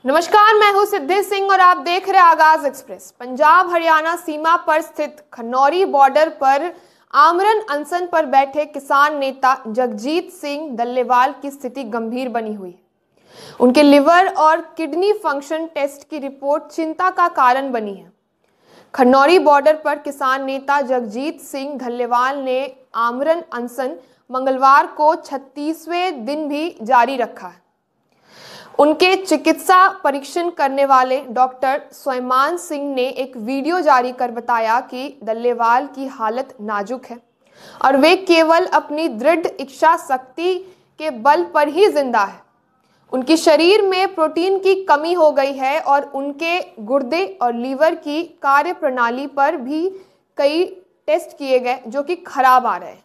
नमस्कार, मैं हूं सिद्धि सिंह और आप देख रहे हैं आगाज एक्सप्रेस। पंजाब हरियाणा सीमा पर स्थित खनौरी बॉर्डर पर आमरण अनशन पर बैठे किसान नेता जगजीत सिंह डल्लेवाल की स्थिति गंभीर बनी हुई है। उनके लिवर और किडनी फंक्शन टेस्ट की रिपोर्ट चिंता का कारण बनी है। खनौरी बॉर्डर पर किसान नेता जगजीत सिंह डल्लेवाल ने आमरण अनशन मंगलवार को 36वें दिन भी जारी रखा है। उनके चिकित्सा परीक्षण करने वाले डॉक्टर स्वयमान सिंह ने एक वीडियो जारी कर बताया कि डल्लेवाल की हालत नाजुक है और वे केवल अपनी दृढ़ इच्छा शक्ति के बल पर ही जिंदा है। उनके शरीर में प्रोटीन की कमी हो गई है और उनके गुर्दे और लीवर की कार्यप्रणाली पर भी कई टेस्ट किए गए जो कि खराब आ रहे हैं।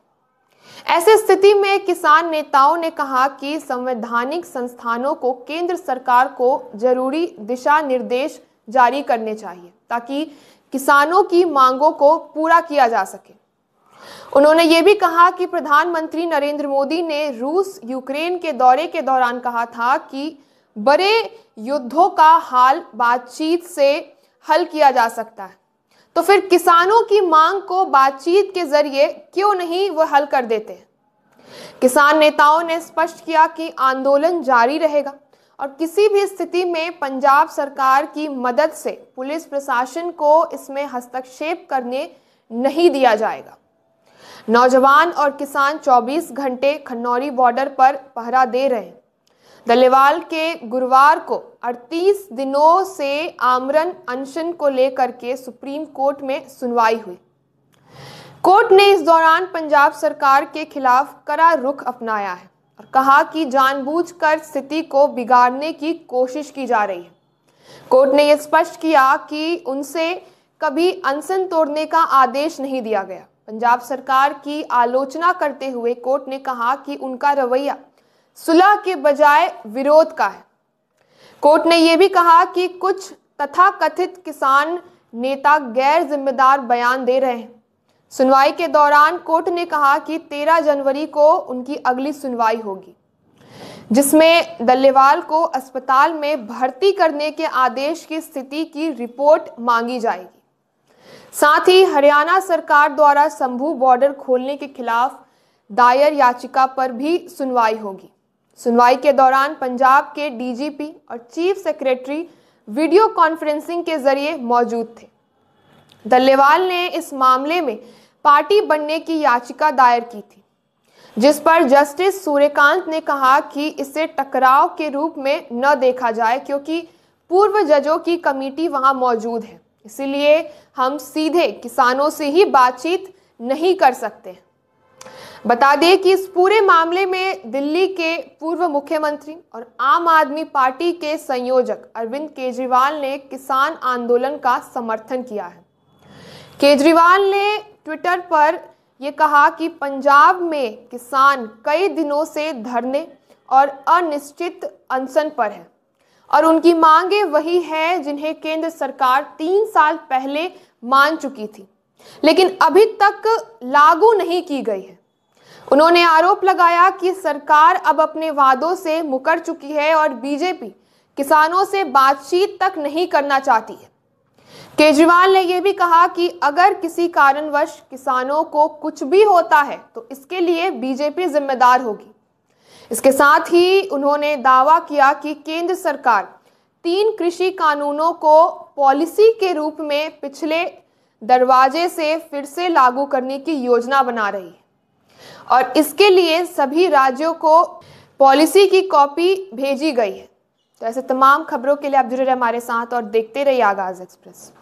ऐसी स्थिति में किसान नेताओं ने कहा कि संवैधानिक संस्थानों को केंद्र सरकार को जरूरी दिशा निर्देश जारी करने चाहिए ताकि किसानों की मांगों को पूरा किया जा सके। उन्होंने ये भी कहा कि प्रधानमंत्री नरेंद्र मोदी ने रूस यूक्रेन के दौरे के दौरान कहा था कि बड़े युद्धों का हाल बातचीत से हल किया जा सकता है, तो फिर किसानों की मांग को बातचीत के जरिए क्यों नहीं वो हल कर देते हैं। किसान नेताओं ने स्पष्ट किया कि आंदोलन जारी रहेगा और किसी भी स्थिति में पंजाब सरकार की मदद से पुलिस प्रशासन को इसमें हस्तक्षेप करने नहीं दिया जाएगा। नौजवान और किसान 24 घंटे खनौरी बॉर्डर पर पहरा दे रहे हैं। डल्लेवाल के गुरुवार को 38 दिनों से आमरण अनशन को लेकर के सुप्रीम कोर्ट में सुनवाई हुई। कोर्ट ने इस दौरान पंजाब सरकार के खिलाफ कड़ा रुख अपनाया है और कहा कि जानबूझकर स्थिति को बिगाड़ने की कोशिश की जा रही है। कोर्ट ने यह स्पष्ट किया कि उनसे कभी अनशन तोड़ने का आदेश नहीं दिया गया। पंजाब सरकार की आलोचना करते हुए कोर्ट ने कहा कि उनका रवैया सुलह के बजाय विरोध का है। कोर्ट ने यह भी कहा कि कुछ तथाकथित किसान नेता गैर जिम्मेदार बयान दे रहे हैं। सुनवाई के दौरान कोर्ट ने कहा कि 13 जनवरी को उनकी अगली सुनवाई होगी, जिसमें डल्लेवाल को अस्पताल में भर्ती करने के आदेश की स्थिति की रिपोर्ट मांगी जाएगी। साथ ही हरियाणा सरकार द्वारा शंभू बॉर्डर खोलने के खिलाफ दायर याचिका पर भी सुनवाई होगी। सुनवाई के दौरान पंजाब के डीजीपी और चीफ सेक्रेटरी वीडियो कॉन्फ्रेंसिंग के जरिए मौजूद थे। डल्लेवाल ने इस मामले में पार्टी बनने की याचिका दायर की थी, जिस पर जस्टिस सूर्यकांत ने कहा कि इसे टकराव के रूप में न देखा जाए क्योंकि पूर्व जजों की कमेटी वहां मौजूद है, इसीलिए हम सीधे किसानों से ही बातचीत नहीं कर सकते। बता दें कि इस पूरे मामले में दिल्ली के पूर्व मुख्यमंत्री और आम आदमी पार्टी के संयोजक अरविंद केजरीवाल ने किसान आंदोलन का समर्थन किया है। केजरीवाल ने ट्विटर पर यह कहा कि पंजाब में किसान कई दिनों से धरने और अनिश्चित अनशन पर है और उनकी मांगें वही है जिन्हें केंद्र सरकार 3 साल पहले मान चुकी थी, लेकिन अभी तक लागू नहीं की गई है। उन्होंने आरोप लगाया कि सरकार अब अपने वादों से मुकर चुकी है और बीजेपी किसानों से बातचीत तक नहीं करना चाहती है। केजरीवाल ने यह भी कहा कि अगर किसी कारणवश किसानों को कुछ भी होता है तो इसके लिए बीजेपी जिम्मेदार होगी। इसके साथ ही उन्होंने दावा किया कि केंद्र सरकार 3 कृषि कानूनों को पॉलिसी के रूप में पिछले दरवाजे से फिर से लागू करने की योजना बना रही है और इसके लिए सभी राज्यों को पॉलिसी की कॉपी भेजी गई है। तो ऐसे तमाम खबरों के लिए आप जुड़े रहे हमारे साथ और देखते रहिए आगाज एक्सप्रेस।